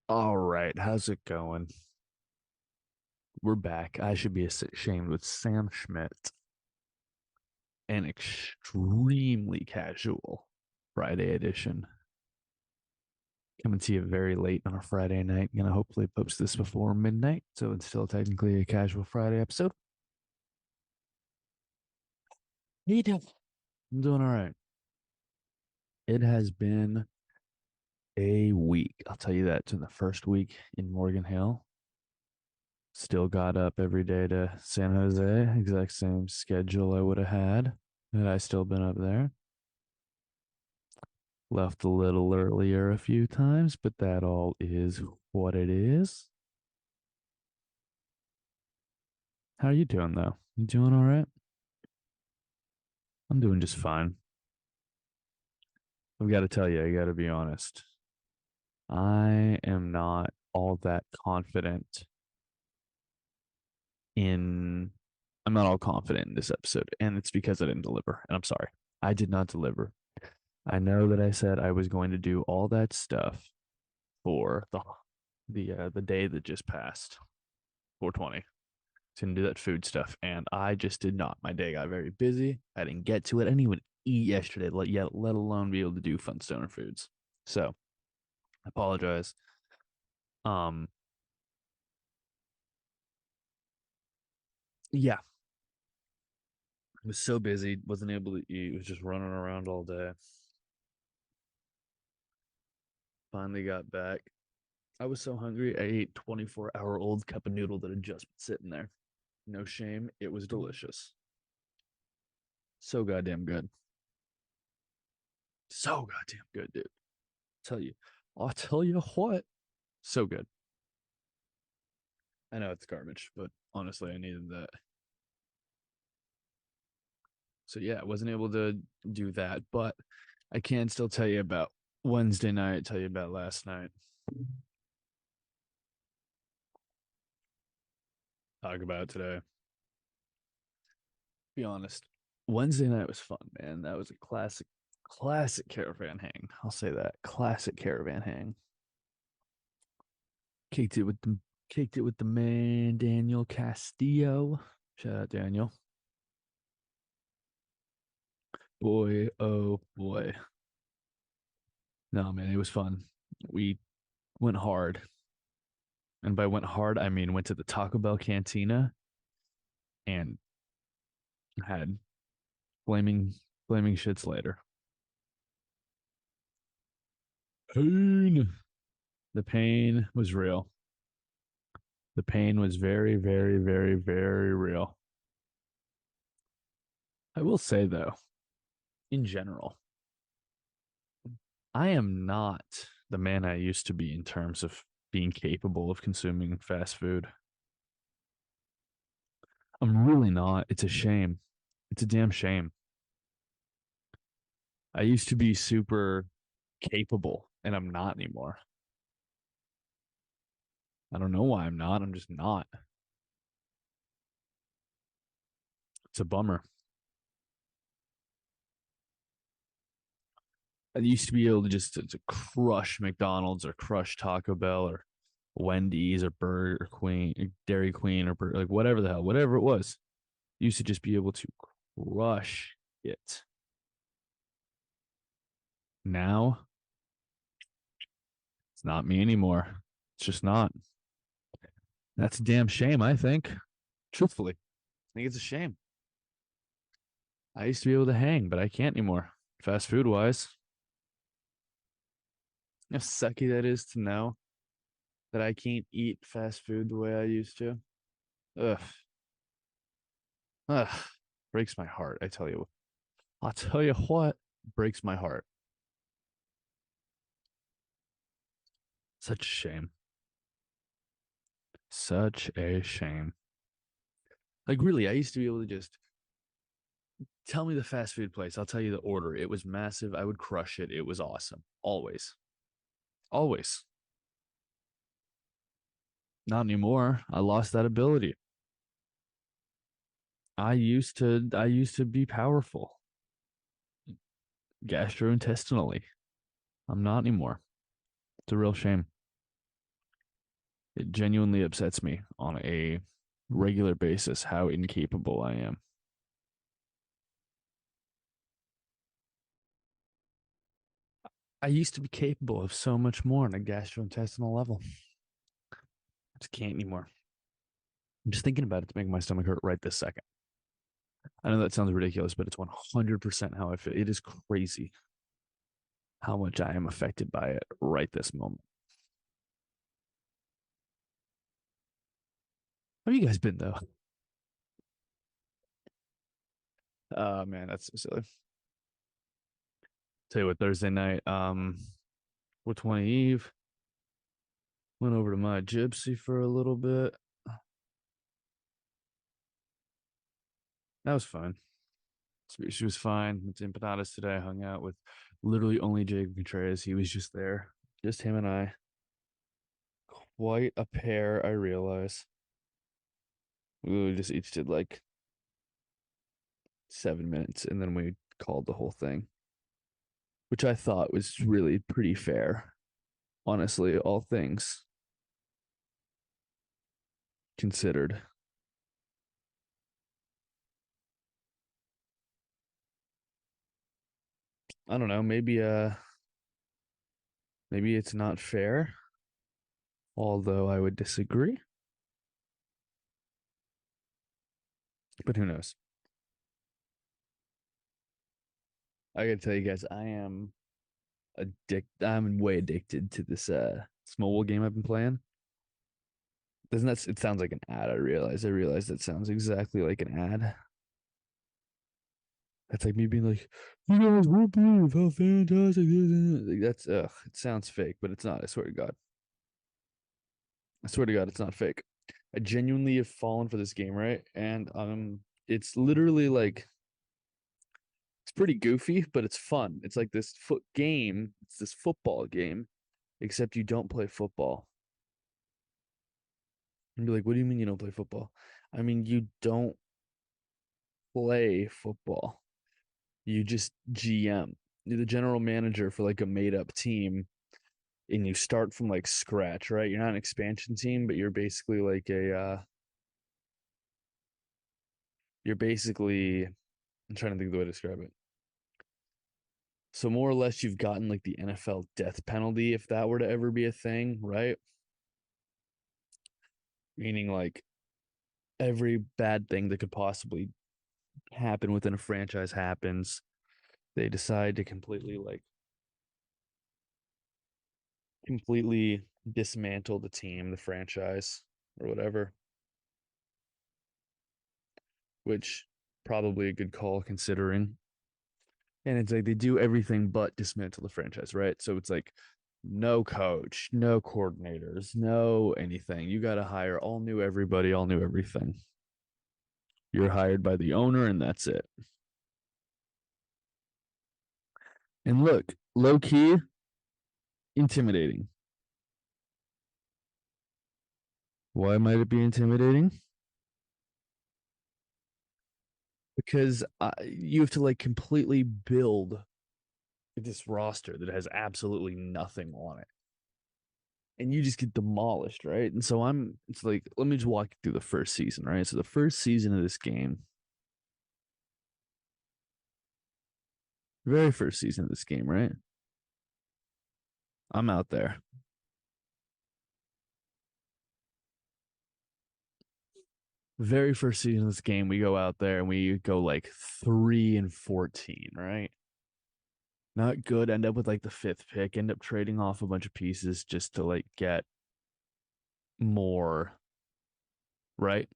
All right, how's it going? We're back. I should be ashamed with Sam Schmidt, an extremely casual Friday edition. Coming to you very late on a Friday night. Gonna hopefully post this before midnight, so it's still technically a casual Friday episode. Hey, Dev. I'm doing all right. It has been a week. I'll tell you that. To the first week in Morgan Hill. Still got up every day to San Jose. Exact same schedule I would have had had I still been up there. Left a little earlier a few times, but that all is what it is. How are you doing though? You doing all right? I'm doing just fine. I've got to tell you, I got to be honest. I am not all that confident in I'm not all confident in this episode, and it's because I didn't deliver. And I'm sorry. I did not deliver. I know that I said I was going to do all that stuff for the day that just passed, 420. To do that food stuff, and I just did not. My day got very busy. I didn't get to it. I didn't even eat yesterday, let alone be able to do fun stoner foods. So I apologize. Um, yeah, I was so busy, wasn't able to eat. Was just running around all day. Finally got back. I was so hungry. I ate 24-hour-old cup of noodle that had just been sitting there. No shame. It was delicious. So goddamn good. So goddamn good, dude. Tell you. I'll tell you what. So good. I know it's garbage, but honestly, I needed that. So yeah, I wasn't able to do that, but I can still tell you about Wednesday night, tell you about last night. Talk about it today. Be honest. Wednesday night was fun, man. That was a classic caravan hang. I'll say that. Classic caravan hang. Kicked it with the kicked it with the man Daniel Castillo. Shout out Daniel. Boy, oh boy. No, man, it was fun. We went hard. And by went hard, I mean went to the Taco Bell cantina and had flaming flaming shits later. Pain. The pain was real. The pain was very, very, very, very real. I will say though, in general, I am not the man I used to be in terms of being capable of consuming fast food. I'm really not. It's a shame. It's a damn shame. I used to be super capable and I'm not anymore. I don't know why I'm not. I'm just not. It's a bummer. I used to be able to just to crush McDonald's or crush Taco Bell or Wendy's or Burger Queen, Dairy Queen or like whatever the hell, whatever it was. Used to just be able to crush it. Now it's not me anymore. It's just not. That's a damn shame, I think. Truthfully, I think it's a shame. I used to be able to hang, but I can't anymore. Fast food wise. How sucky that is to know that I can't eat fast food the way I used to. Ugh. Ugh. Breaks my heart. I tell you. I'll tell you what breaks my heart. Such a shame. Such a shame. Like really, I used to be able to just tell me the fast food place. I'll tell you the order. It was massive. I would crush it. It was awesome. Always. Always. Not anymore. I lost that ability. I used to be powerful gastrointestinally. I'm not anymore. It's a real shame. It genuinely upsets me on a regular basis how incapable I am. I used to be capable of so much more on a gastrointestinal level. I just can't anymore. I'm just thinking about it to make my stomach hurt right this second. I know that sounds ridiculous, but it's 100% how I feel. It is crazy how much I am affected by it right this moment. How have you guys been though? Man, that's so silly. Tell you what, Thursday night, 420 Eve, went over to my gypsy for a little bit. That was fun. She was fine. Went to Empanadas today. I hung out with literally only Jake Contreras. He was just there. Just him and I. Quite a pair, I realize. We just each did like 7 minutes and then we called the whole thing, which I thought was really pretty fair. Honestly, all things considered. I don't know, maybe it's not fair, although I would disagree, but who knows? I gotta tell you guys, I'm way addicted to this mobile game I've been playing. Doesn't that it sounds like an ad, I realize that sounds exactly like an ad. That's like me being like, you guys won't believe how fantastic this is. Like, that's it sounds fake, but it's not. I swear to God. I swear to God, it's not fake. I genuinely have fallen for this game, right? And it's literally like it's pretty goofy, but it's fun. It's like this foot game. It's this football game, except you don't play football. And be like, what do you mean you don't play football? I mean, you don't play football. You just GM. You're the general manager for like a made up team and you start from like scratch, right? You're not an expansion team, but you're basically like you're basically I'm trying to think of the way to describe it. So more or less you've gotten like the NFL death penalty if that were to ever be a thing, right? Meaning like every bad thing that could possibly happen within a franchise happens. They decide to completely dismantle the team, the franchise, or whatever, which probably a good call considering. And it's like they do everything but dismantle the franchise, right? So it's like no coach, no coordinators, no anything. You got to hire all new everybody, all new everything. You're hired by the owner, and that's it. And look, low key, intimidating. Why might it be intimidating? Because you have to like completely build this roster that has absolutely nothing on it. And you just get demolished, right? And so it's like, let me just walk you through the first season, right? So the first season of this game, very first season of this game, right? I'm out there. Very first season of this game, we go out there and we go like 3-14, right? Not good. End up with like the fifth pick, end up trading off a bunch of pieces just to like get more, right?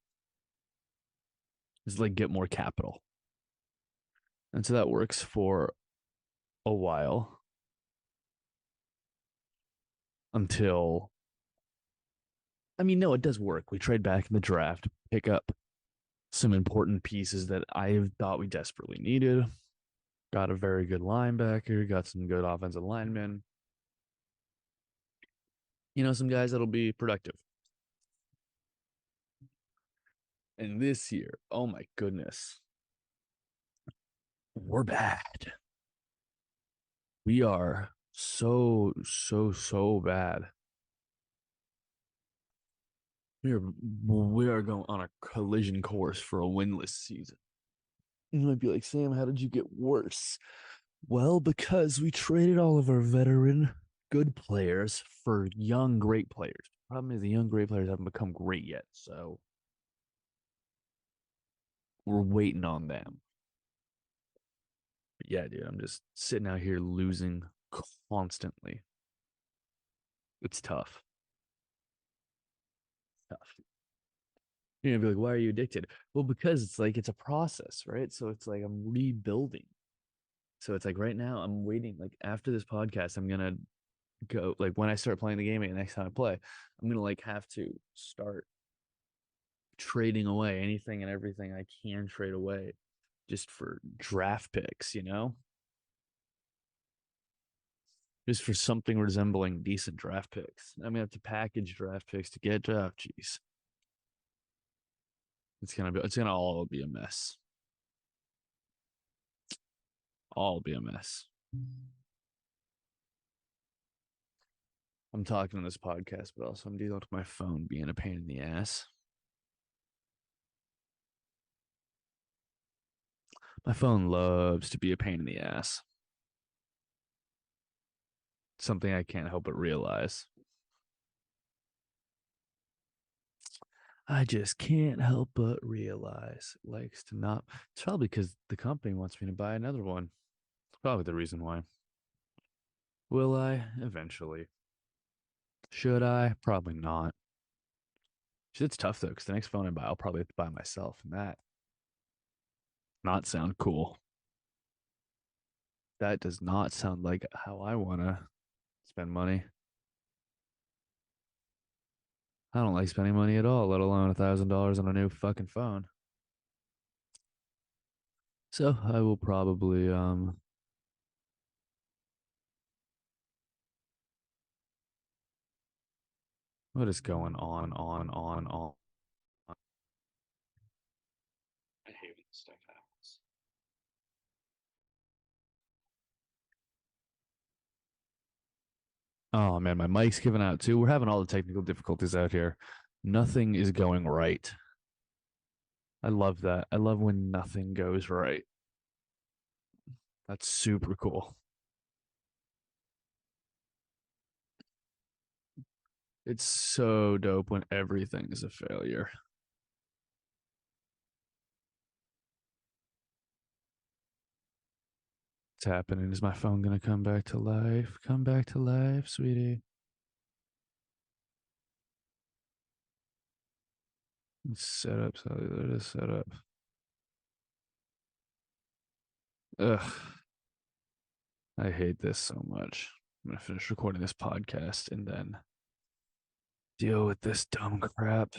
Just like get more capital. And so that works for a while until, I mean, no, it does work. We trade back in the draft, pick up some important pieces that I thought we desperately needed. Got a very good linebacker, got some good offensive linemen, some guys that'll be productive. And this year, oh my goodness, we're bad. We are so, so, so bad. We are going on a collision course for a winless season. You might be like, Sam, how did you get worse? Well, because we traded all of our veteran good players for young great players. Problem is the young great players haven't become great yet, so we're waiting on them. But yeah, dude, I'm just sitting out here losing constantly. It's tough. Tough. You're gonna be like, why are you addicted? Well, because it's like it's a process, right? So it's like I'm rebuilding. So it's like right now I'm waiting. Like after this podcast, I'm gonna go like when I start playing the game again next time I play, I'm gonna like have to start trading away anything and everything I can trade away just for draft picks, just for something resembling decent draft picks. I'm gonna have to package draft picks to get draft. Jeez, it's gonna all be a mess. All be a mess. I'm talking on this podcast, but also I'm dealing with my phone being a pain in the ass. My phone loves to be a pain in the ass. Something I can't help but realize. I just can't help but realize it likes to not. It's probably because the company wants me to buy another one. It's probably the reason why. Will I? Eventually. Should I? Probably not. It's tough though, because the next phone I buy, I'll probably have to buy myself, and that not sound cool. That does not sound like how I want to spend money. I don't like spending money at all, let alone $1,000 on a new fucking phone. So I will probably what is going on? I hate when this stuff happens. Oh man, my mic's giving out too. We're having all the technical difficulties out here. Nothing is going right. I love that. I love when nothing goes right. That's super cool. It's so dope when everything is a failure. It's happening. Is my phone gonna come back to life? Come back to life, sweetie. It's set up, cellular to set up. Ugh, I hate this so much. I'm gonna finish recording this podcast and then deal with this dumb crap.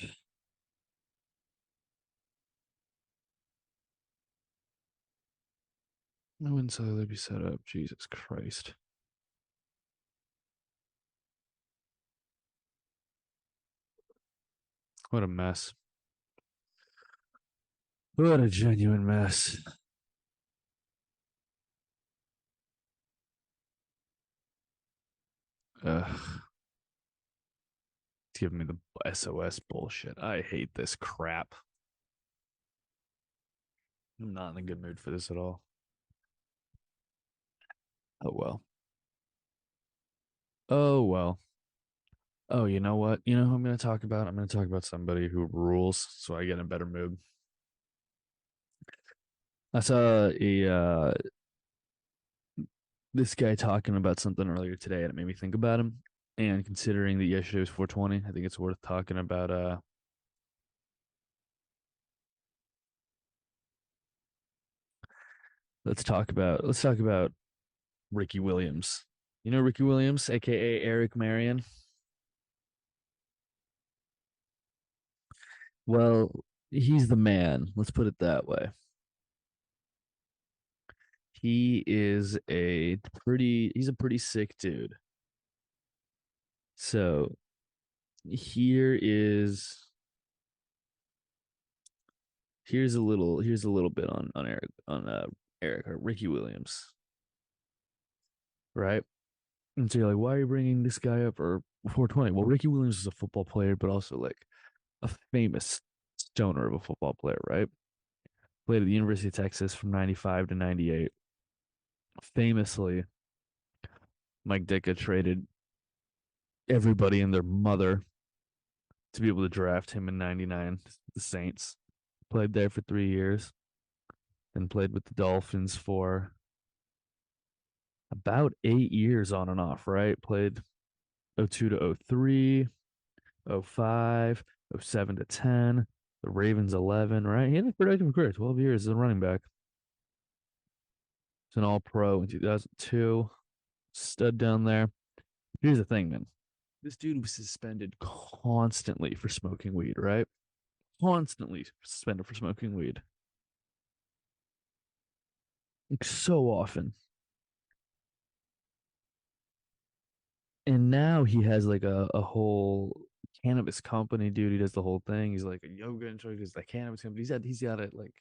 When would cellular be set up? Jesus Christ. What a mess. What a genuine mess. Ugh. It's giving me the SOS bullshit. I hate this crap. I'm not in a good mood for this at all. Oh well. Oh well. Oh, you know what? You know who I'm going to talk about? I'm going to talk about somebody who rules so I get in a better mood. I saw this guy talking about something earlier today and it made me think about him. And considering that yesterday was 420, I think it's worth talking about let's talk about Ricky Williams. You know Ricky Williams, aka Eric Marion? Well, he's the man. Let's put it that way. He's a pretty sick dude. So here is here's a little bit on Eric or Ricky Williams, right? And so you're like, why are you bringing this guy up or 420? Well, Ricky Williams is a football player, but also like a famous stoner of a football player, right? Played at the University of Texas from 95 to 98. Famously, Mike Ditka traded everybody and their mother to be able to draft him in 99. The Saints played there for 3 years and played with the Dolphins for about 8 years on and off, right? Played '02 to '03, '05, '07 to 10, the Ravens 11, right? He had a productive career, 12 years as a running back. He's an all pro in 2002, stud down there. Here's the thing, man. This dude was suspended constantly for smoking weed, right? Constantly suspended for smoking weed. Like so often. And now he has like a whole cannabis company, dude. He does the whole thing. He's like a yoga instructor. He's like cannabis company. He's got it like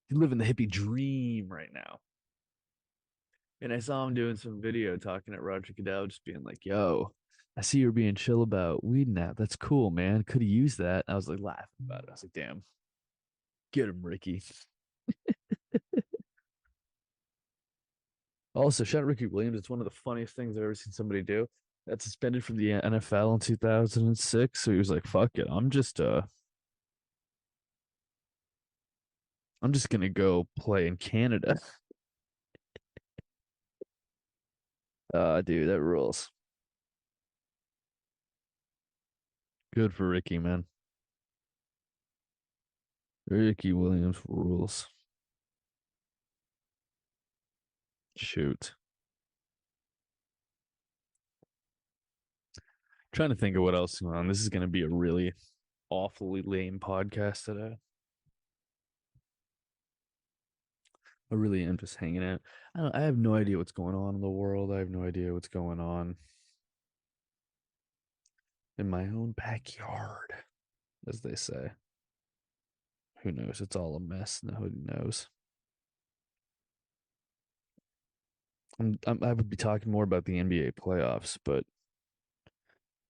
he's living the hippie dream right now. And I saw him doing some video talking at Roger Goodell, just being like, "Yo, I see you're being chill about weed now. That's cool, man. Could have used that." I was like laughing about it. I was like, "Damn, get him, Ricky." Also, shout out Ricky Williams. It's one of the funniest things I've ever seen somebody do. Got suspended from the NFL in 2006. So he was like, "Fuck it, I'm just gonna go play in Canada." Dude, that rules. Good for Ricky, man. Ricky Williams rules. Shoot. Trying to think of what else is going on. This is gonna be a really awfully lame podcast today. I really am just hanging out. I have no idea what's going on in the world. I have no idea what's going on in my own backyard, as they say. Who knows? It's all a mess. Nobody knows. I would be talking more about the NBA playoffs, but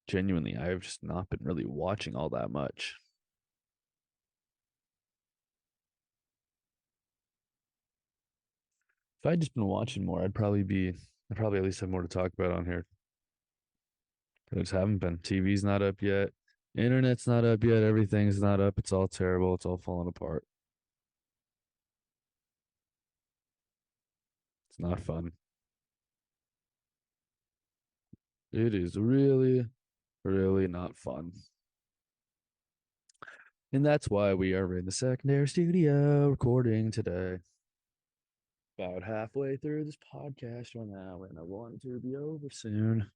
genuinely, I've just not been really watching all that much. If I'd just been watching more, I'd probably at least have more to talk about on here. I just haven't been. TV's not up yet. Internet's not up yet. Everything's not up. It's all terrible. It's all falling apart. It's not fun. It is really, really not fun. And that's why we are in the secondary studio recording today. About halfway through this podcast right now, and I want it to be over soon.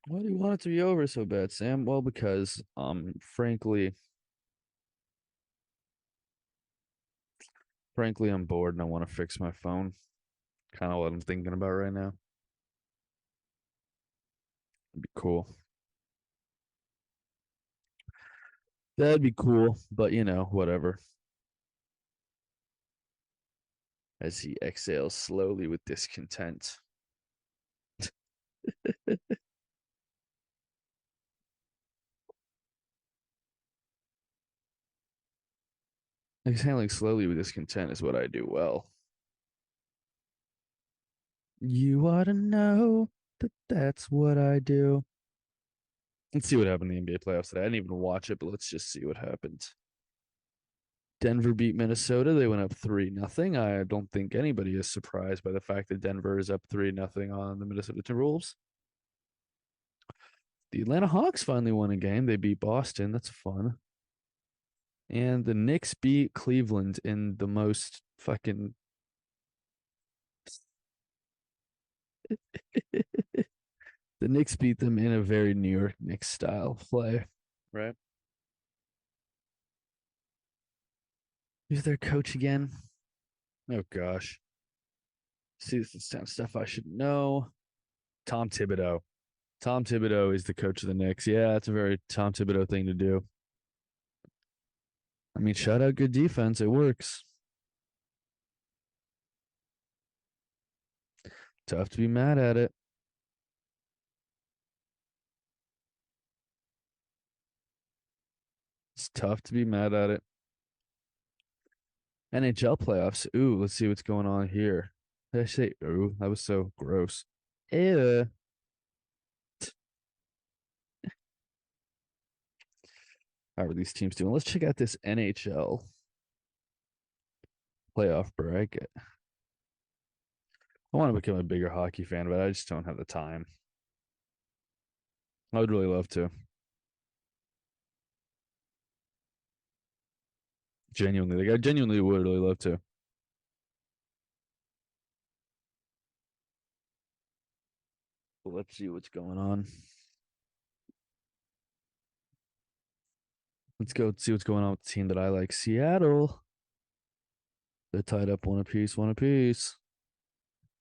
Why do you want it to be over so bad, Sam? Well, because frankly, I'm bored and I want to fix my phone. Kind of what I'm thinking about right now. It'd be cool. That'd be cool, but whatever. As he exhales slowly with discontent. Exhaling slowly with discontent is what I do well. You ought to know that that's what I do. Let's see what happened in the NBA playoffs today. I didn't even watch it, but let's just see what happened. Denver beat Minnesota. They went up 3-0. I don't think anybody is surprised by the fact that Denver is up 3-0 on the Minnesota Timberwolves. The Atlanta Hawks finally won a game. They beat Boston. That's fun. And the Knicks beat Cleveland in the most fucking the Knicks beat them in a very New York Knicks style play. Right. Who's their coach again? Oh gosh. See, this is stuff I should know. Tom Thibodeau. Tom Thibodeau is the coach of the Knicks. Yeah, that's a very Tom Thibodeau thing to do. I mean, shout out good defense. It works. Tough to be mad at it. tough to be mad at it. NHL playoffs. Ooh, let's see what's going on here. Did I say ooh? That was so gross. Ew. How are these teams doing? Let's check out this NHL playoff bracket. I want to become a bigger hockey fan, but I just don't have the time. I would really love to. Genuinely, like I genuinely would really love to. But let's see what's going on. Let's go see what's going on with the team that I like. Seattle. They're tied up one apiece, one apiece.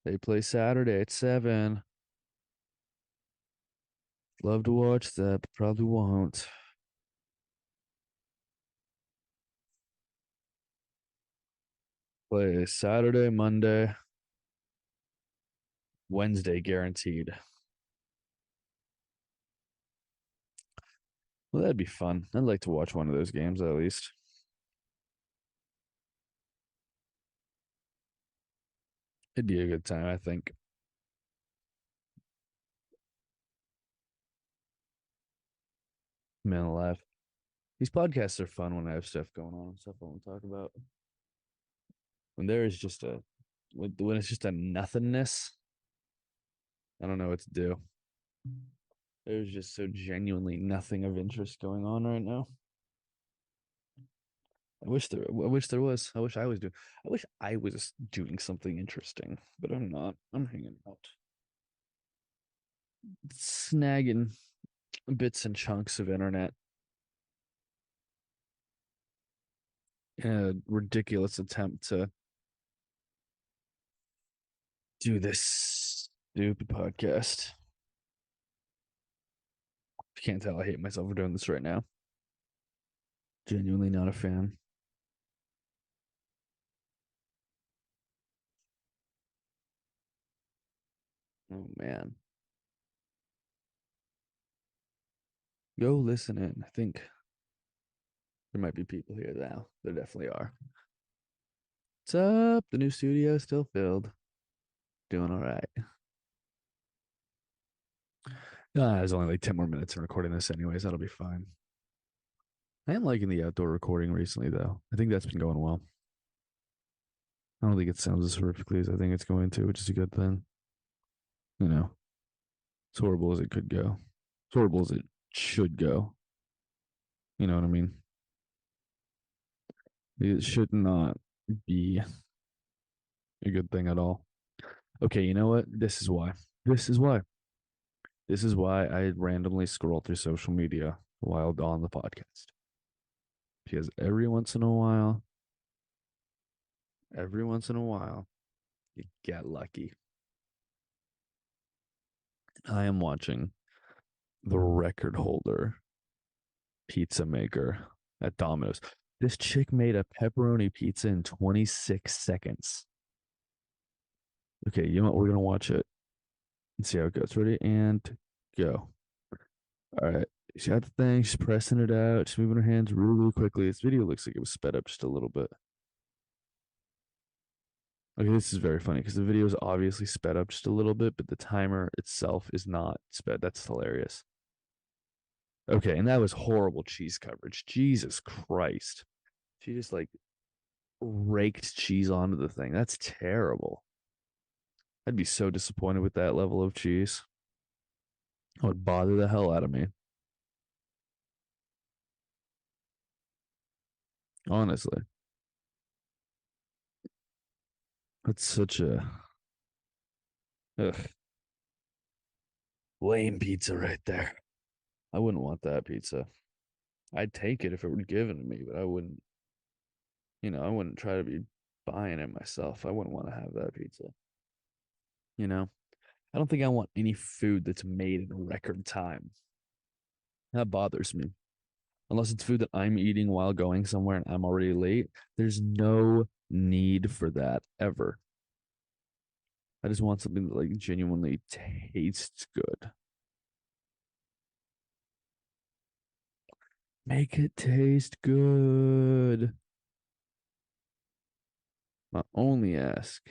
They play Saturday at 7. Love to watch that, but probably won't. Play Saturday, Monday, Wednesday guaranteed. Well, that'd be fun. I'd like to watch one of those games at least. It'd be a good time, I think. Man alive. These podcasts are fun when I have stuff going on and stuff I want to talk about. When there is just a when it's just a nothingness, I don't know what to do. There's just so genuinely nothing of interest going on right now. I wish there was. I wish I was doing. I wish I was doing something interesting, but I'm not. I'm hanging out, snagging bits and chunks of internet in a ridiculous attempt to do this stupid podcast. You can't tell I hate myself for doing this right now. Genuinely not a fan. Oh man. Go listen in. I think there might be people here now. There definitely are. What's up? The new studio is still filled. Doing all right. There's only like 10 more minutes in recording this anyways. That'll be fine. I am liking the outdoor recording recently though. I think that's been going well. I don't think it sounds as horrifically as I think it's going to, which is a good thing. You know, as horrible as it could go. As horrible as it should go. You know what I mean? It should not be a good thing at all. Okay, you know what? This is why. This is why. This is why I randomly scroll through social media while on the podcast. Because every once in a while, you get lucky. I am watching the record holder pizza maker at Domino's. This chick made a pepperoni pizza in 26 seconds. Okay, you know what? We're gonna watch it and see how it goes. Ready and go. All right. She got the thing, she's pressing it out, she's moving her hands really, really quickly. This video looks like it was sped up just a little bit. Okay, this is very funny because the video is obviously sped up just a little bit, but the timer itself is not sped. That's hilarious. Okay, and that was horrible cheese coverage. Jesus Christ. She just like raked cheese onto the thing. That's terrible. I'd be so disappointed with that level of cheese. It would bother the hell out of me. Honestly. That's such a ugh, lame pizza right there. I wouldn't want that pizza. I'd take it if it were given to me, but I wouldn't, I wouldn't try to be buying it myself. I wouldn't want to have that pizza. You know, I don't think I want any food that's made in record time. That bothers me. Unless it's food that I'm eating while going somewhere and I'm already late, there's no need for that ever. I just want something that like genuinely tastes good. Make it taste good. My only ask.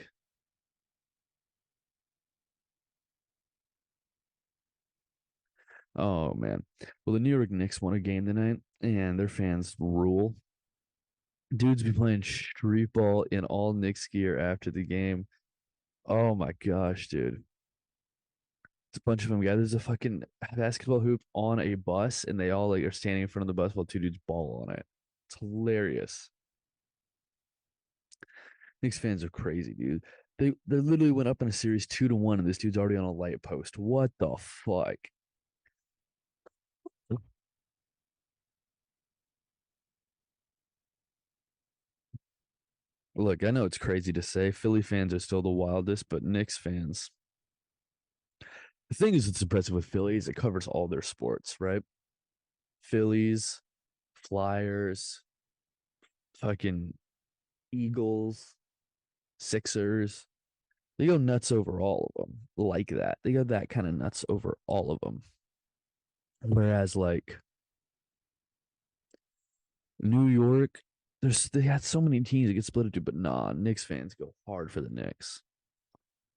Oh man. Well, the New York Knicks won a game tonight, and their fans rule. Dudes be playing street ball in all Knicks gear after the game. Oh my gosh, dude. It's a bunch of them guys. There's a fucking basketball hoop on a bus, and they all like are standing in front of the bus while two dudes ball on it. It's hilarious. Knicks fans are crazy, dude. They literally went up in a series 2-1, and this dude's already on a light post. What the fuck? Look, I know it's crazy to say. Philly fans are still the wildest, but Knicks fans. The thing is, it's impressive with Phillies. It covers all their sports, right? Phillies, Flyers, fucking Eagles, Sixers. They go nuts over all of them like that. They go that kind of nuts over all of them. Whereas like New York, they had so many teams that get split into, but nah, Knicks fans go hard for the Knicks.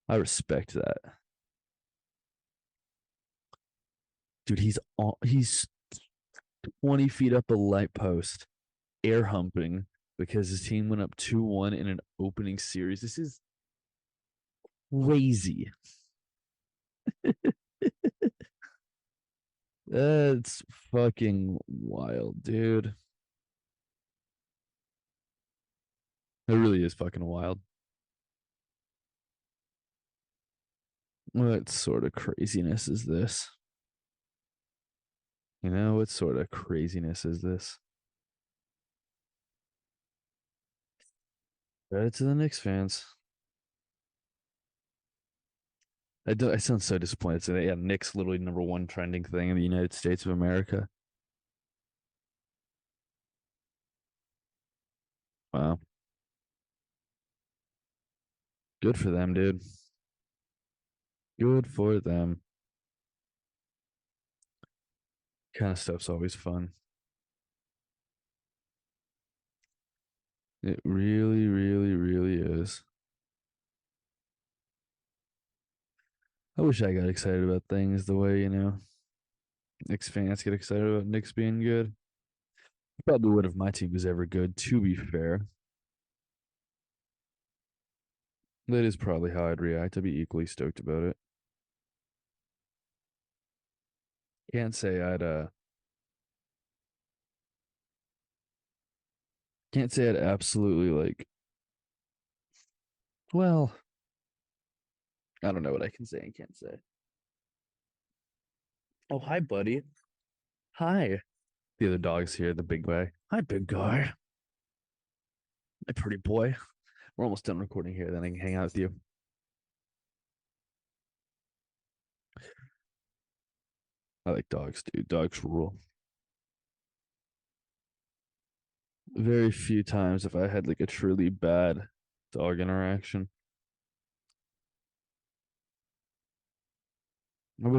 I respect that. Dude, he's 20 feet up a light post, air humping because his team went up 2-1 in an opening series. This is crazy. That's fucking wild, dude. It really is fucking wild. What sort of craziness is this? You know, what sort of craziness is this? Credit to the Knicks fans. I sound so disappointed. So yeah, Knicks literally number one trending thing in the United States of America. Wow, good for them, dude. Good for them. Kind of stuff's always fun. It really, really, really is. I wish I got excited about things the way, Knicks fans get excited about Knicks being good. I probably would if my team was ever good, to be fair. That is probably how I'd react. I'd be equally stoked about it. Can't say I'd absolutely like, well, I don't know what I can say and can't say. Oh, hi, buddy. Hi. The other dog's here, the big guy. Hi, big guy. My pretty boy. We're almost done recording here, then I can hang out with you. I like dogs, dude. Dogs rule. Very few times if I had like a truly bad dog interaction.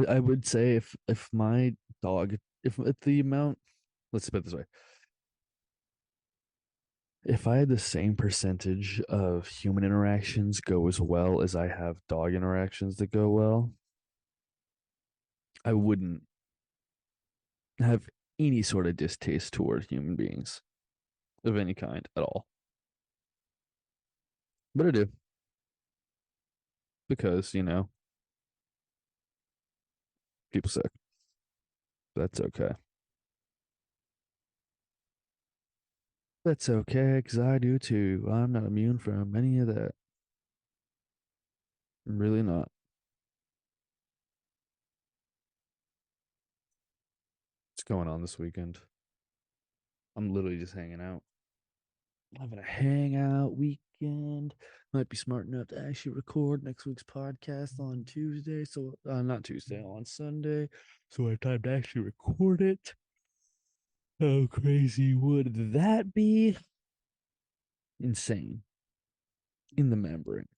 I would say if my dog if the amount, let's put it this way, if I had the same percentage of human interactions go as well as I have dog interactions that go well, I wouldn't have any sort of distaste toward human beings of any kind at all. But I do because, people suck. That's okay. That's okay because I do too. I'm not immune from any of that. I'm really not. What's going on this weekend? I'm literally just hanging out. Having a hangout weekend. Might be smart enough to actually record next week's podcast on Tuesday. So, not Tuesday, on Sunday. So I have time to actually record it. How crazy would that be? Insane in the membrane.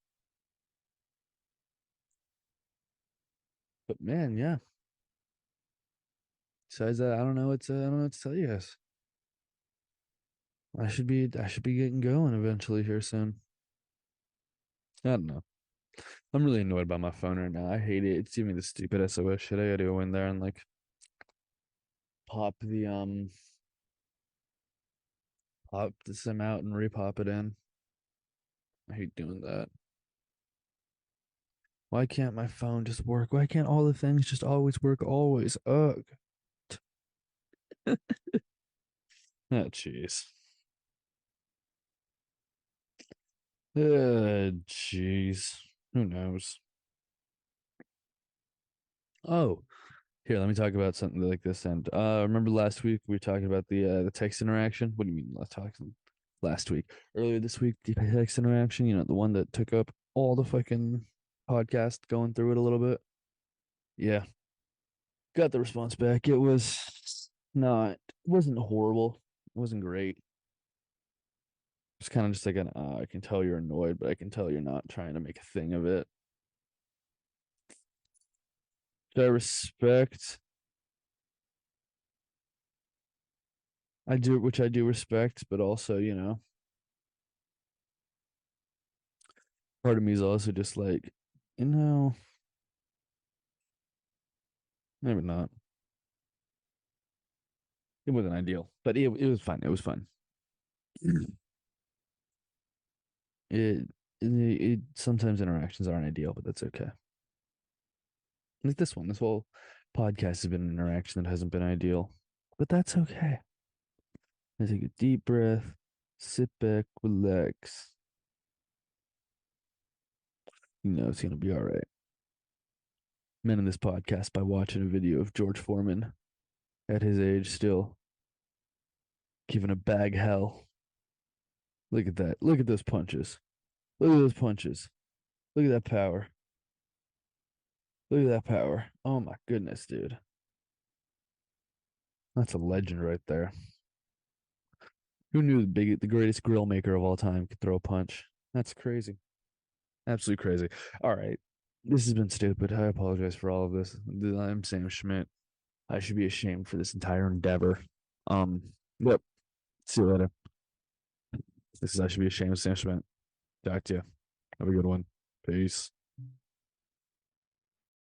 But man, yeah. Besides that, I don't know what to tell you guys. I should be getting going eventually here soon. I don't know. I'm really annoyed by my phone right now. I hate it. It's giving me the stupid SOS shit. I gotta go in there and like pop the pop the sim out and repop it in. I hate doing that. Why can't my phone just work? Why can't all the things just always work always? Ugh. Oh, jeez. Jeez. Who knows? Oh, here, let me talk about something like this. And remember last week we were talking about the text interaction? What do you mean last week? Earlier this week, the text interaction, the one that took up all the fucking podcast going through it a little bit. Yeah, got the response back. It wasn't horrible. It wasn't great. It's kind of just like I can tell you're annoyed, but I can tell you're not trying to make a thing of it. Which I respect. Which I do respect, but also, part of me is also just like, you know, maybe not. It wasn't ideal, but it was fun. It was fun. It sometimes interactions aren't ideal, but that's okay. Like this whole podcast has been an interaction that hasn't been ideal, but that's okay. I take a deep breath, sit back, relax. It's gonna be all right. I'm ending this podcast by watching a video of George Foreman at his age still giving a bag hell. Look at that. Look at those punches. Look at those punches. Look at that power. Look at that power. Oh my goodness, dude. That's a legend right there. Who knew the greatest grill maker of all time could throw a punch? That's crazy. Absolutely crazy. All right. This has been stupid. I apologize for all of this. I'm Sam Schmidt. I should be ashamed for this entire endeavor. Um, yep. See you later. This is I should be ashamed of Sam Schmidt. Talk to you. Have a good one. Peace.